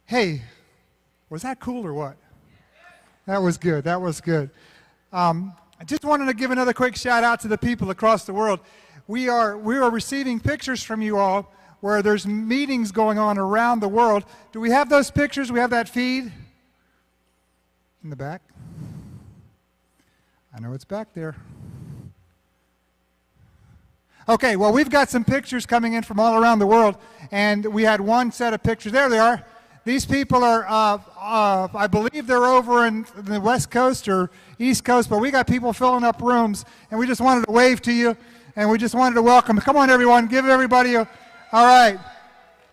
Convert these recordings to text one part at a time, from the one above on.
Hey, was that cool or what? That was good. That was good. I just wanted to give another quick shout out to the people across the world. We are receiving pictures from you all where there's meetings going on around the world. Do we have those pictures? We have that feed in the back? I know it's back there. Okay, well, we've got some pictures coming in from all around the world, and we had one set of pictures. There they are. These people are, I believe they're over in the West Coast or East Coast, but we got people filling up rooms, and we just wanted to wave to you, and we just wanted to welcome. Come on, everyone. Give everybody a, all right.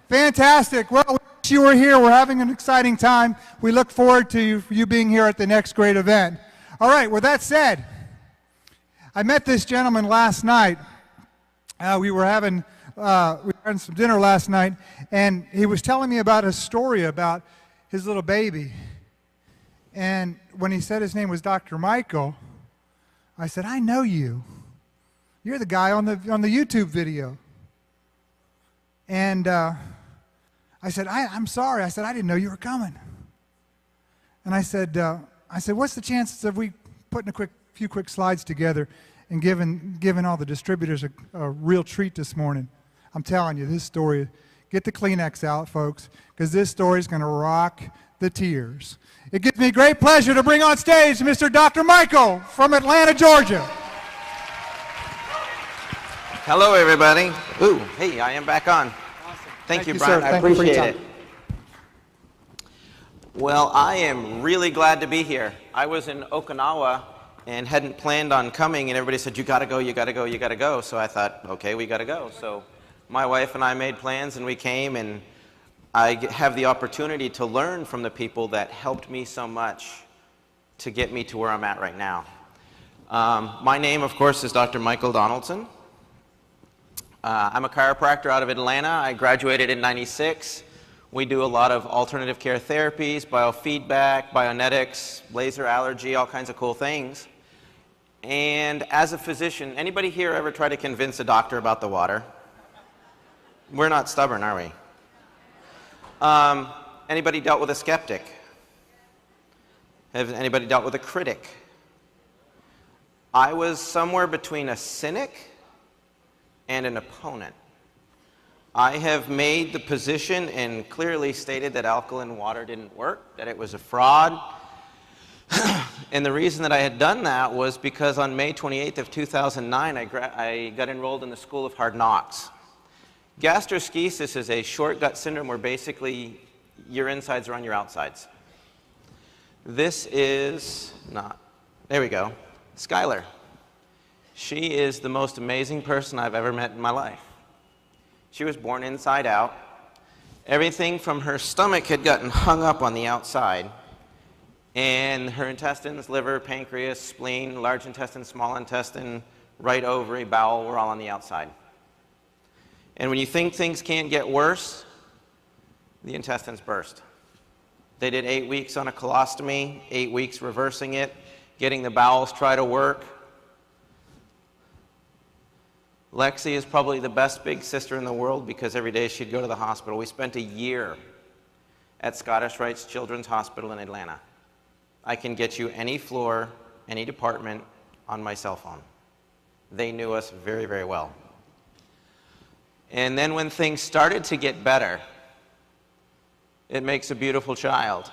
Fantastic. Well, we wish you were here. We're having an exciting time. We look forward to you being here at the next great event. All right, with that said, I met this gentleman last night. We were having some dinner last night, and he was telling me about a story about his little baby. And when he said his name was Dr. Michael, I said, I know you. You're the guy on the YouTube video. And I said, I'm sorry. I said, I didn't know you were coming. And I said, what's the chances of we putting a few quick slides together and giving all the distributors a real treat this morning? I'm telling you, this story, get the Kleenex out, folks, because this story is going to rock the tears. It gives me great pleasure to bring on stage Mr. Dr. Michael from Atlanta, Georgia. Hello, everybody. Ooh, hey, I am back on. Awesome. Thank you, Brian. I appreciate it. Well, I am really glad to be here. I was in Okinawa and hadn't planned on coming, and everybody said, you gotta go, you gotta go, you gotta go. So I thought, okay, we gotta go. So my wife and I made plans, and we came, and I have the opportunity to learn from the people that helped me so much to get me to where I'm at right now. My name, of course, is Dr. Michael Donaldson. I'm a chiropractor out of Atlanta. I graduated in '96. We do a lot of alternative care therapies, biofeedback, bionetics, laser allergy, all kinds of cool things. And as a physician, anybody here ever try to convince a doctor about the water? We're not stubborn, are we? Anybody dealt with a skeptic? Has anybody dealt with a critic? I was somewhere between a cynic and an opponent. I have made the position and clearly stated that alkaline water didn't work, that it was a fraud. And the reason that I had done that was because on May 28th of 2009, I got enrolled in the School of Hard Knocks. Gastroschisis is a short gut syndrome where basically your insides are on your outsides. This is not, there we go, Skylar. She is the most amazing person I've ever met in my life. She was born inside out. Everything from her stomach had gotten hung up on the outside, and her intestines, liver, pancreas, spleen, large intestine, small intestine, right ovary, bowel were all on the outside. And when you think things can't get worse, the intestines burst. They did 8 weeks on a colostomy, 8 weeks reversing it, getting the bowels try to work. Lexi is probably the best big sister in the world because every day she'd go to the hospital. We spent a year at Scottish Rite's Children's Hospital in Atlanta. I can get you any floor, any department on my cell phone. They knew us very, very well. And then when things started to get better, it makes a beautiful child.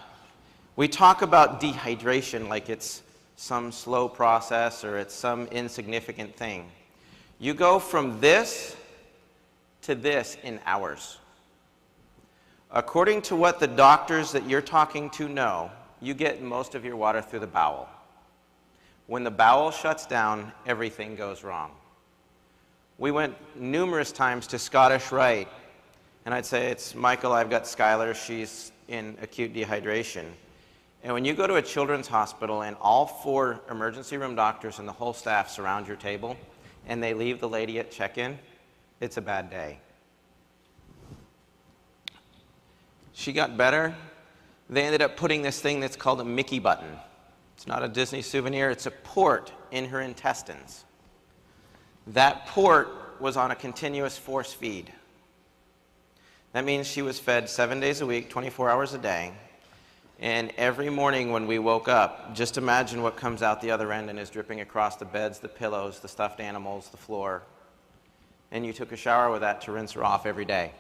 We talk about dehydration like it's some slow process or it's some insignificant thing. You go from this to this in hours. According to what the doctors that you're talking to know, you get most of your water through the bowel. When the bowel shuts down, everything goes wrong. We went numerous times to Scottish Rite, and I'd say, it's Michael, I've got Skylar, she's in acute dehydration. And when you go to a children's hospital and all 4 emergency room doctors and the whole staff surround your table, and they leave the lady at check-in, it's a bad day. She got better. They ended up putting this thing that's called a Mickey button. It's not a Disney souvenir, it's a port in her intestines. That port was on a continuous force feed. That means she was fed 7 days a week, 24 hours a day. And every morning when we woke up, just imagine what comes out the other end and is dripping across the beds, the pillows, the stuffed animals, the floor. And you took a shower with that to rinse her off every day.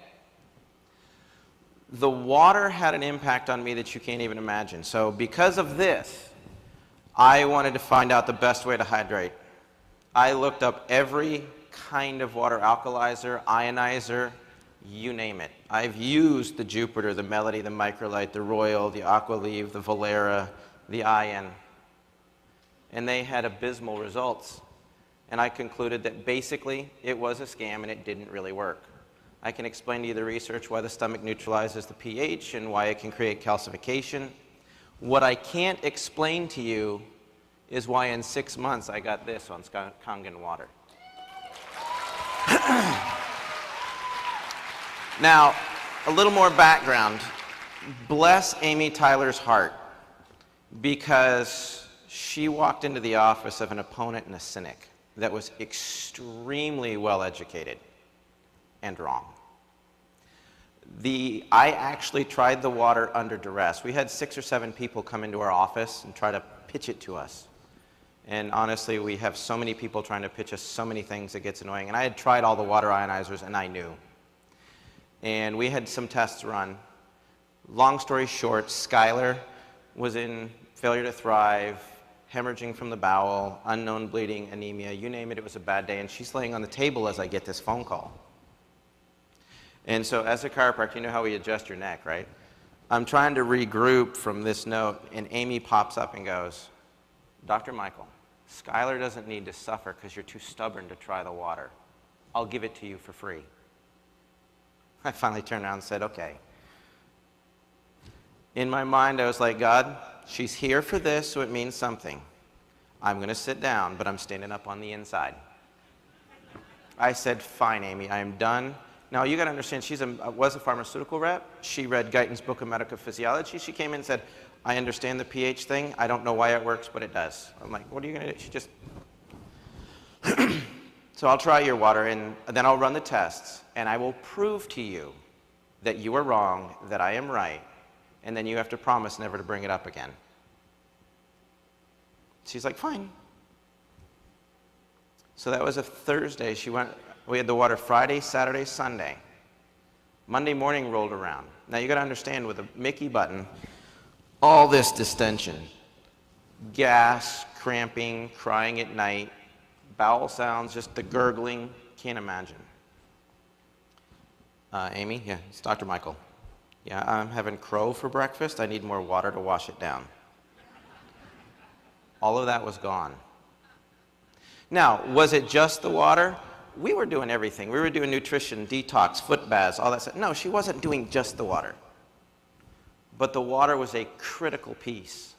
The water had an impact on me that you can't even imagine. So because of this, I wanted to find out the best way to hydrate. I looked up every kind of water alkalizer, ionizer, you name it. I've used the Jupiter, the Melody, the Microlite, the Royal, the Aqualive, the Valera, the Ion, and they had abysmal results. And I concluded that basically it was a scam and it didn't really work. I can explain to you the research why the stomach neutralizes the pH and why it can create calcification. What I can't explain to you is why in 6 months I got this on Kangen water. Now, a little more background. Bless Amy Tyler's heart, because she walked into the office of an opponent and a cynic that was extremely well educated and wrong. I actually tried the water under duress. We had 6 or 7 people come into our office and try to pitch it to us. And honestly, we have so many people trying to pitch us so many things, it gets annoying. And I had tried all the water ionizers and I knew. And we had some tests run. Long story short, Skylar was in failure to thrive, hemorrhaging from the bowel, unknown bleeding, anemia, you name it, it was a bad day. And she's laying on the table as I get this phone call. And so as a chiropractor, you know how we adjust your neck, right? I'm trying to regroup from this note, and Amy pops up and goes, Dr. Michael, Skylar doesn't need to suffer because you're too stubborn to try the water. I'll give it to you for free. I finally turned around and said, okay. In my mind, I was like, God, she's here for this, so it means something. I'm going to sit down, but I'm standing up on the inside. I said, fine, Amy, I am done. Now, you got to understand, she was a pharmaceutical rep. She read Guyton's Book of Medical Physiology. She came in and said, I understand the pH thing. I don't know why it works, but it does. I'm like, what are you going to do? She just... So I'll try your water, and then I'll run the tests, and I will prove to you that you are wrong, that I am right, and then you have to promise never to bring it up again. She's like, fine. So that was a Thursday. We had the water Friday, Saturday, Sunday. Monday morning rolled around. Now you got to understand, with a Mickey button, all this distension, gas, cramping, crying at night, bowel sounds, just the gurgling, can't imagine. Amy, yeah, it's Dr. Michael. Yeah, I'm having crow for breakfast. I need more water to wash it down. All of that was gone. Now, was it just the water? We were doing everything. We were doing nutrition, detox, foot baths, all that stuff. No, she wasn't doing just the water. But the water was a critical piece.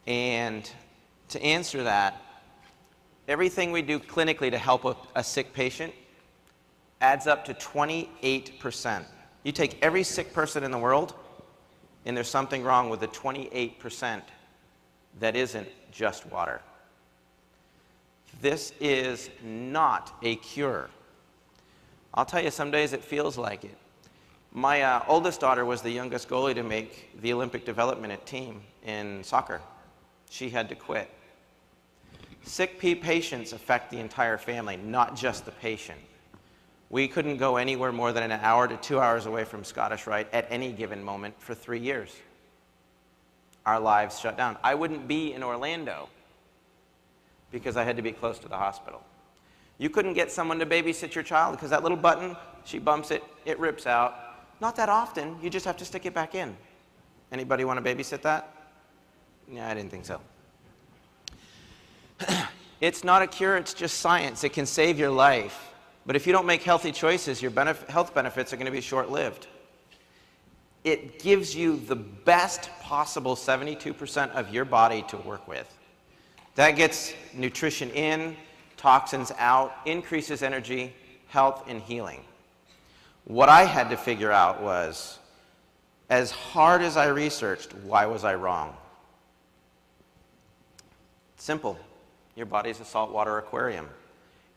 And to answer that, everything we do clinically to help a sick patient adds up to 28%. You take every sick person in the world, and there's something wrong with the 28% that isn't just water. This is not a cure. I'll tell you, some days it feels like it. My oldest daughter was the youngest goalie to make the Olympic development team in soccer. She had to quit. Sick patients affect the entire family, not just the patient. We couldn't go anywhere more than an hour to 2 hours away from Scottish Rite at any given moment for 3 years. Our lives shut down. I wouldn't be in Orlando because I had to be close to the hospital. You couldn't get someone to babysit your child because that little button, she bumps it, it rips out. Not that often, you just have to stick it back in. Anybody want to babysit that? Yeah, I didn't think so. It's not a cure, it's just science. It can save your life. But if you don't make healthy choices, your health benefits are going to be short-lived. It gives you the best possible 72% of your body to work with. That gets nutrition in, toxins out, increases energy, health, and healing. What I had to figure out was, as hard as I researched, why was I wrong? Simple. Your body's a saltwater aquarium.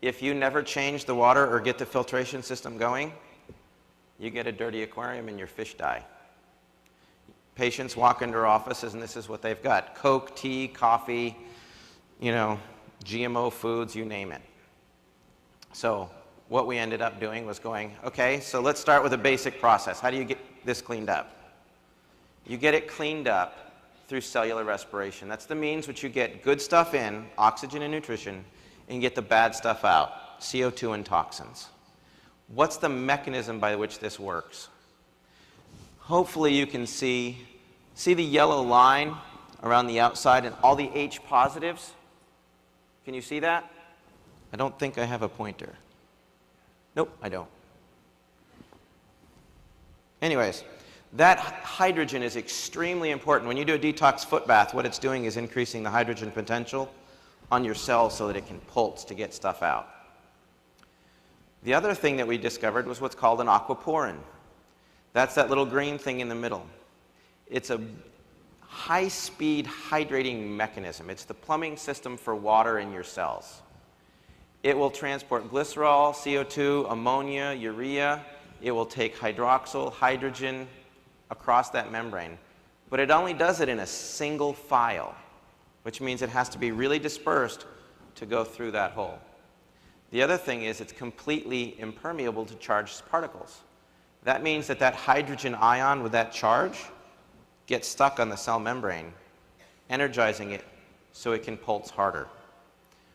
If you never change the water or get the filtration system going, You get a dirty aquarium and your fish die. Patients walk into our offices and this is what they've got. Coke, tea, coffee, you know, GMO foods, you name it. So what we ended up doing was going, okay, so let's start with a basic process. How do you get this cleaned up? You get it cleaned up through cellular respiration. That's the means which you get good stuff in, oxygen and nutrition, and get the bad stuff out, CO2 and toxins. What's the mechanism by which this works? Hopefully you can see the yellow line around the outside and all the H positives? Can you see that? I don't think I have a pointer. Nope, I don't. Anyways, that hydrogen is extremely important. When you do a detox foot bath, what it's doing is increasing the hydrogen potential on your cells so that it can pulse to get stuff out. The other thing that we discovered was what's called an aquaporin. That's that little green thing in the middle. It's a high-speed hydrating mechanism. It's the plumbing system for water in your cells. It will transport glycerol, CO2, ammonia, urea. It will take hydroxyl, hydrogen across that membrane. But it only does it in a single file, which means it has to be really dispersed to go through that hole. The other thing is it's completely impermeable to charged particles. That means that that hydrogen ion with that charge gets stuck on the cell membrane, energizing it so it can pulse harder.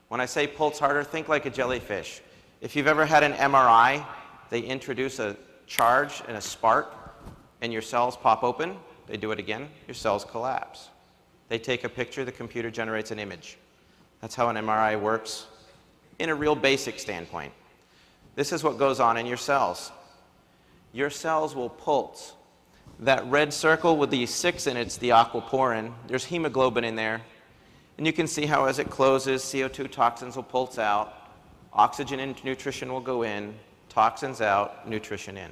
When I say pulse harder, think like a jellyfish. If you've ever had an MRI, they introduce a charge and a spark, and your cells pop open. They do it again, your cells collapse. They take a picture, the computer generates an image. That's how an MRI works in a real basic standpoint. This is what goes on in your cells. Your cells will pulse. That red circle with the 6 in it's the aquaporin. There's hemoglobin in there. And you can see how as it closes, CO2 toxins will pulse out, oxygen and nutrition will go in, toxins out, nutrition in.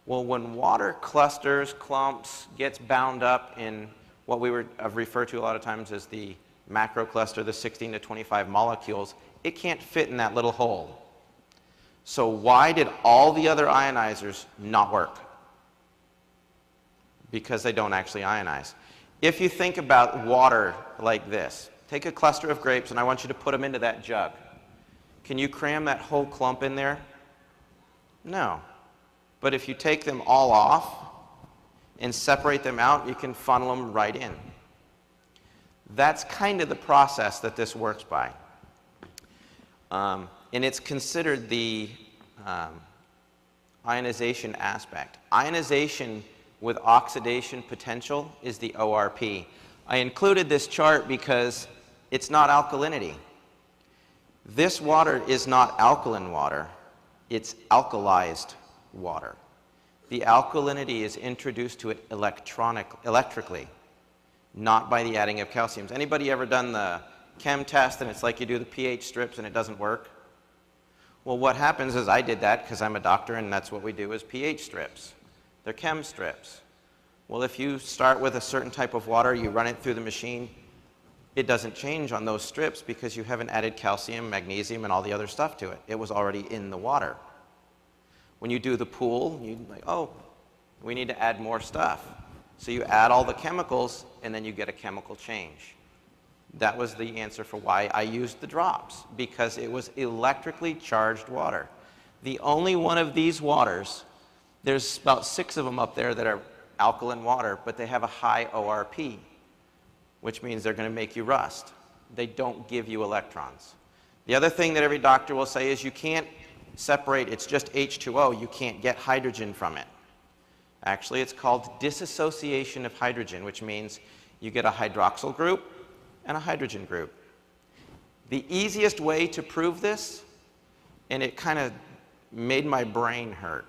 Well, when water clusters, clumps, gets bound up in what we have referred to a lot of times as the macrocluster, the 16 to 25 molecules, it can't fit in that little hole. So why did all the other ionizers not work? Because they don't actually ionize. If you think about water like this, take a cluster of grapes and I want you to put them into that jug. Can you cram that whole clump in there? No. But if you take them all off and separate them out, you can funnel them right in. That's kind of the process that this works by. And it's considered the ionization aspect. Ionization with oxidation potential is the ORP. I included this chart because it's not alkalinity. This water is not alkaline water, it's alkalized water. The alkalinity is introduced to it electrically, not by the adding of calciums. Anybody ever done the chem test and it's like you do the pH strips and it doesn't work? Well, what happens is I did that because I'm a doctor and that's what we do is pH strips. They're chem strips. Well, if you start with a certain type of water, you run it through the machine, it doesn't change on those strips because you haven't added calcium, magnesium, and all the other stuff to it. It was already in the water. When you do the pool, you're like, oh, we need to add more stuff. So you add all the chemicals, and then you get a chemical change. That was the answer for why I used the drops, because it was electrically charged water. The only one of these waters, there's about 6 of them up there that are alkaline water, but they have a high ORP, which means they're going to make you rust. They don't give you electrons. The other thing that every doctor will say is you can't separate, it's just H2O, you can't get hydrogen from it. Actually, it's called dissociation of hydrogen, which means you get a hydroxyl group and a hydrogen group. The easiest way to prove this, and it kind of made my brain hurt,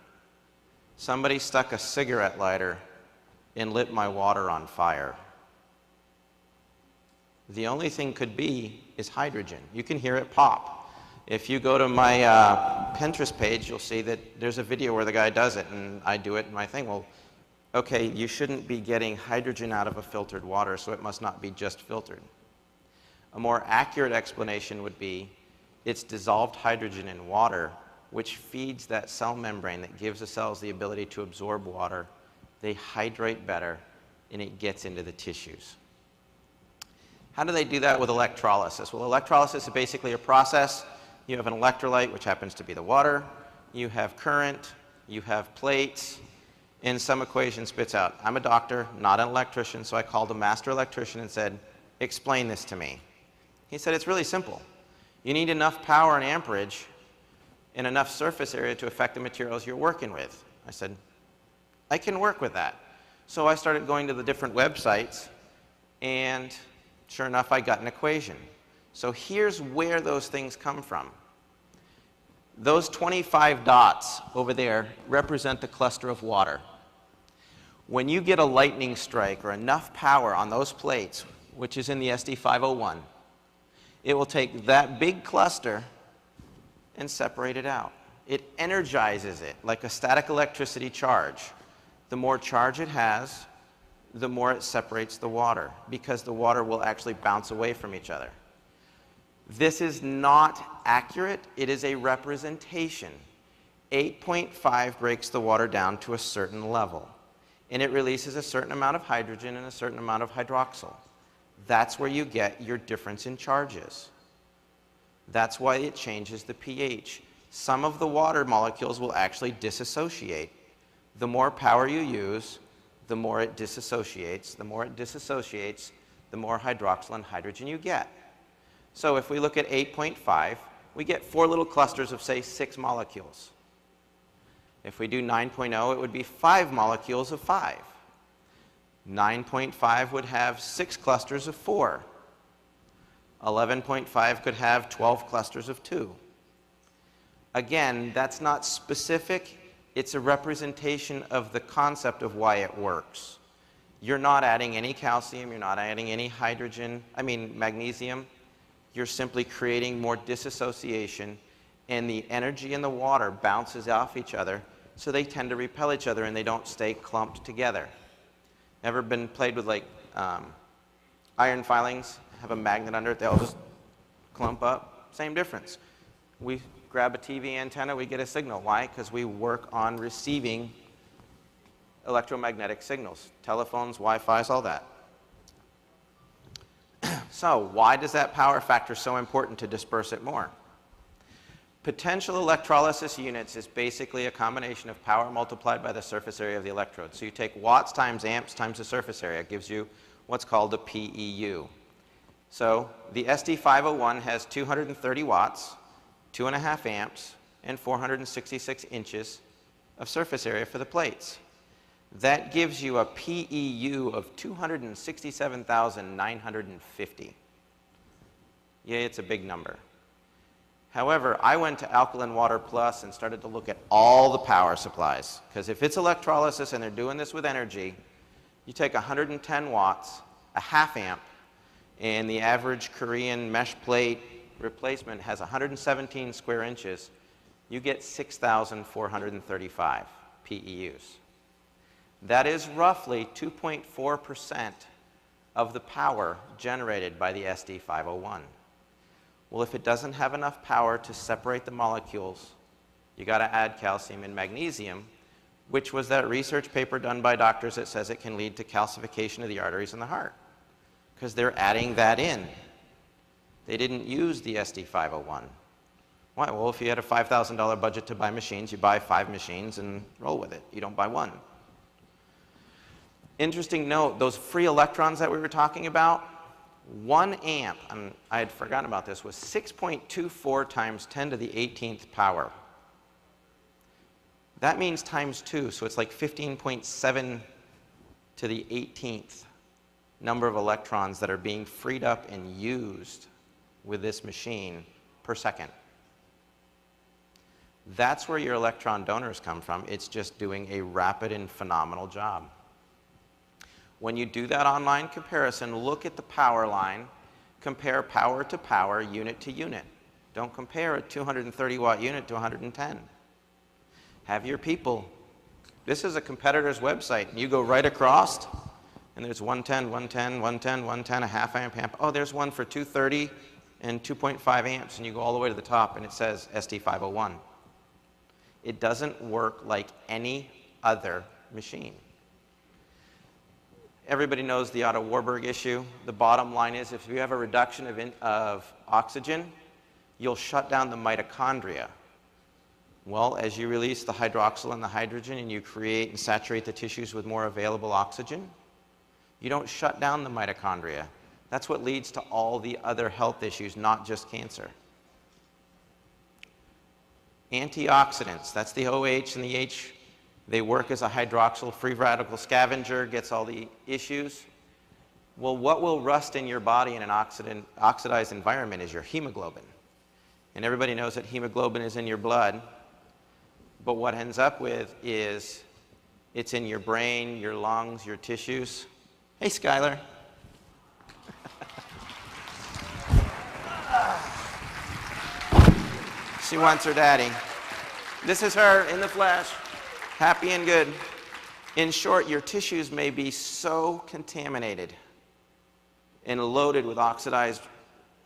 somebody stuck a cigarette lighter and lit my water on fire. The only thing could be is hydrogen. You can hear it pop. If you go to my Pinterest page, you'll see that there's a video where the guy does it, and I do it in my thing. Well, okay, you shouldn't be getting hydrogen out of a filtered water, so it must not be just filtered. A more accurate explanation would be it's dissolved hydrogen in water which feeds that cell membrane that gives the cells the ability to absorb water. They hydrate better, and it gets into the tissues. How do they do that with electrolysis? Well, electrolysis is basically a process. You have an electrolyte, which happens to be the water. You have current. You have plates. And some equation spits out. I'm a doctor, not an electrician, so I called a master electrician and said, explain this to me. He said, it's really simple. You need enough power and amperage and enough surface area to affect the materials you're working with. I said, I can work with that. So I started going to the different websites, and sure enough, I got an equation. So here's where those things come from. Those 25 dots over there represent the cluster of water. When you get a lightning strike or enough power on those plates, which is in the SD501, it will take that big cluster and separate it out. It energizes it like a static electricity charge. The more charge it has, the more it separates the water, because the water will actually bounce away from each other. This is not accurate. It is a representation. 8.5 breaks the water down to a certain level, and it releases a certain amount of hydrogen and a certain amount of hydroxyl. That's where you get your difference in charges. That's why it changes the pH. Some of the water molecules will actually disassociate. The more power you use, the more it disassociates. The more it disassociates, the more hydroxyl and hydrogen you get. So if we look at 8.5, we get 4 little clusters of, say, 6 molecules. If we do 9.0, it would be 5 molecules of 5. 9.5 would have 6 clusters of 4. 11.5 could have 12 clusters of 2. Again, that's not specific. It's a representation of the concept of why it works. You're not adding any calcium. You're not adding any magnesium. You're simply creating more dissociation, and the energy in the water bounces off each other, so they tend to repel each other and they don't stay clumped together. Ever been played with iron filings, have a magnet under it, they all just clump up? Same difference. We grab a TV antenna, we get a signal. Why? Because we work on receiving electromagnetic signals. Telephones, Wi-Fi's, all that. So why does that power factor so important to disperse it more? Potential electrolysis units is basically a combination of power multiplied by the surface area of the electrode. So you take watts times amps times the surface area. It gives you what's called a PEU. So the SD501 has 230 watts, 2.5 amps, and 466 inches of surface area for the plates. That gives you a PEU of 267,950. Yeah, it's a big number. However, I went to Alkaline Water Plus and started to look at all the power supplies. Because if it's electrolysis and they're doing this with energy, you take 110 watts, a half amp, and the average Korean mesh plate replacement has 117 square inches, you get 6,435 PEUs. That is roughly 2.4% of the power generated by the SD501. Well, if it doesn't have enough power to separate the molecules, you got to add calcium and magnesium, which was that research paper done by doctors that says it can lead to calcification of the arteries in the heart, because they're adding that in. They didn't use the SD501. Why? Well, if you had a $5,000 budget to buy machines, you buy 5 machines and roll with it. You don't buy one. Interesting note, those free electrons that we were talking about, 1 amp, and I had forgotten about this, was 6.24 times 10 to the 18th power. That means times 2, so it's like 15.7 to the 18th number of electrons that are being freed up and used with this machine per second. That's where your electron donors come from. It's just doing a rapid and phenomenal job. When you do that online comparison, look at the power line, compare power to power, unit to unit. Don't compare a 230 watt unit to 110. Have your people, this is a competitor's website, and you go right across, and there's 110, 110, 110, 110, a half amp, amp. Oh, there's one for 230 and 2.5 amps, and you go all the way to the top, and it says SD501. It doesn't work like any other machine. Everybody knows the Otto Warburg issue. The bottom line is if you have a reduction of oxygen, you'll shut down the mitochondria. Well, as you release the hydroxyl and the hydrogen and you create and saturate the tissues with more available oxygen, you don't shut down the mitochondria. That's what leads to all the other health issues, not just cancer. Antioxidants, that's the OH and the H. They work as a hydroxyl free radical scavenger, gets all the issues. Well, what will rust in your body in an oxidized environment is your hemoglobin. And everybody knows that hemoglobin is in your blood. But what ends up with is it's in your brain, your lungs, your tissues. Hey, Skylar. She wants her daddy. This is her in the flesh, happy and good. In short, your tissues may be so contaminated and loaded with oxidized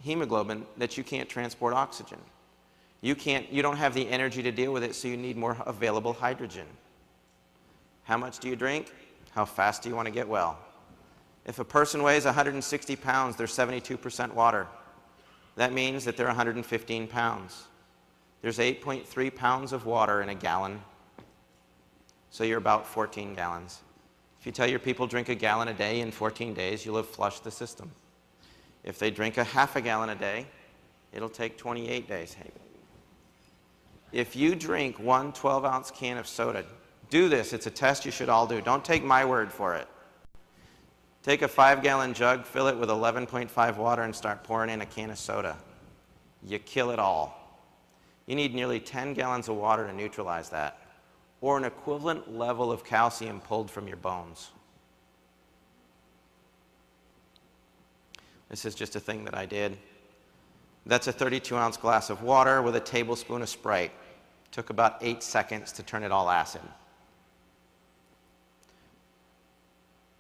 hemoglobin that you can't transport oxygen. You don't have the energy to deal with it, so you need more available hydrogen. How much do you drink? How fast do you want to get well? If a person weighs 160 pounds, they're 72% water. That means that they're 115 pounds. There's 8.3 pounds of water in a gallon, so you're about 14 gallons. If you tell your people drink a gallon a day in 14 days, you'll have flushed the system. If they drink a half a gallon a day, it'll take 28 days. Hey, if you drink one 12-ounce can of soda, do this. It's a test you should all do. Don't take my word for it. Take a 5-gallon jug, fill it with 11.5 water, and start pouring in a can of soda. You kill it all. You need nearly 10 gallons of water to neutralize that, or an equivalent level of calcium pulled from your bones. This is just a thing that I did. That's a 32-ounce glass of water with a tablespoon of Sprite. Took about 8 seconds to turn it all acid.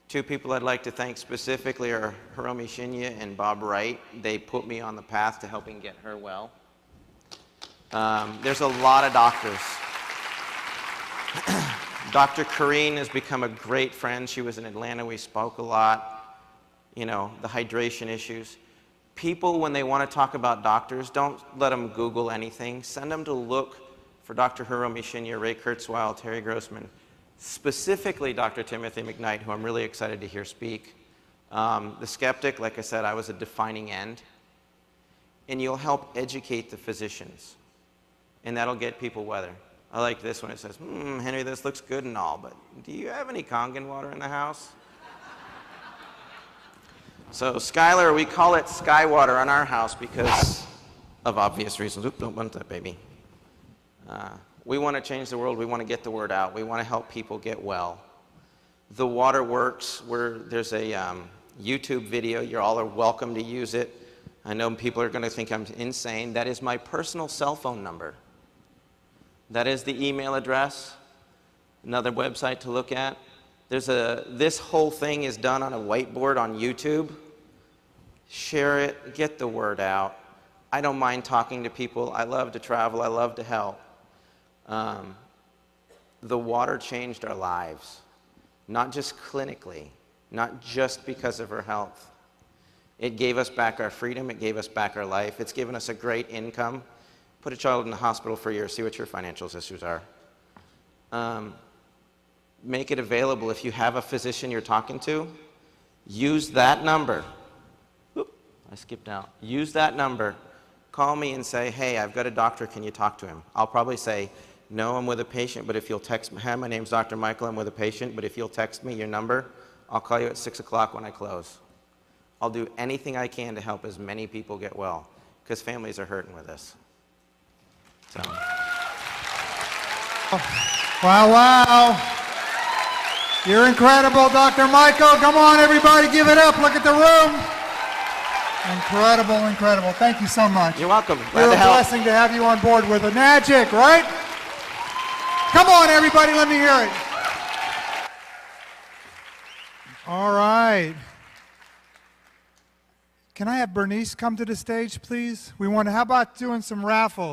Two people I'd like to thank specifically are Hiromi Shinya and Bob Wright. They put me on the path to helping get her well. There's a lot of doctors. Dr. Kareen has become a great friend. She was in Atlanta. We spoke a lot. You know, the hydration issues. People, when they want to talk about doctors, don't let them Google anything. Send them to look for Dr. Hiromi Shinya, Ray Kurzweil, Terry Grossman, specifically Dr. Timothy McKnight, who I'm really excited to hear speak. The skeptic, like I said, I was a defining end. And you'll help educate the physicians. And that'll get people weather. I like this one. It says, Henry, this looks good and all, but do you have any Kangen water in the house? So Skylar, we call it sky water on our house because of obvious reasons. Oop, don't want that, baby. We want to change the world. We want to get the word out. We want to help people get well. The water works. There's a YouTube video. You all are welcome to use it. I know people are going to think I'm insane. That is my personal cell phone number. That is the email address. Another website to look at. This whole thing is done on a whiteboard on YouTube. Share it, get the word out. I don't mind talking to people. I love to travel. I love to help. The water changed our lives, not just clinically, not just because of her health. It gave us back our freedom. It gave us back our life. It's given us a great income. Put a child in the hospital for a year, see what your financial issues are. Make it available. If you have a physician you're talking to, use that number. Oop, I skipped out. Use that number. Call me and say, hey, I've got a doctor. Can you talk to him? I'll probably say, no, I'm with a patient, but if you'll text me, hi, my name's Dr. Michael, I'm with a patient, but if you'll text me your number, I'll call you at 6 o'clock when I close. I'll do anything I can to help as many people get well, because families are hurting with this. So. Wow, wow. You're incredible, Dr. Michael. Come on, everybody, give it up. Look at the room. Incredible, incredible. Thank you so much. You're welcome. Glad to help. Blessing to have you on board with the magic, right? Come on, everybody, let me hear it. All right. Can I have Bernice come to the stage, please? How about doing some raffles?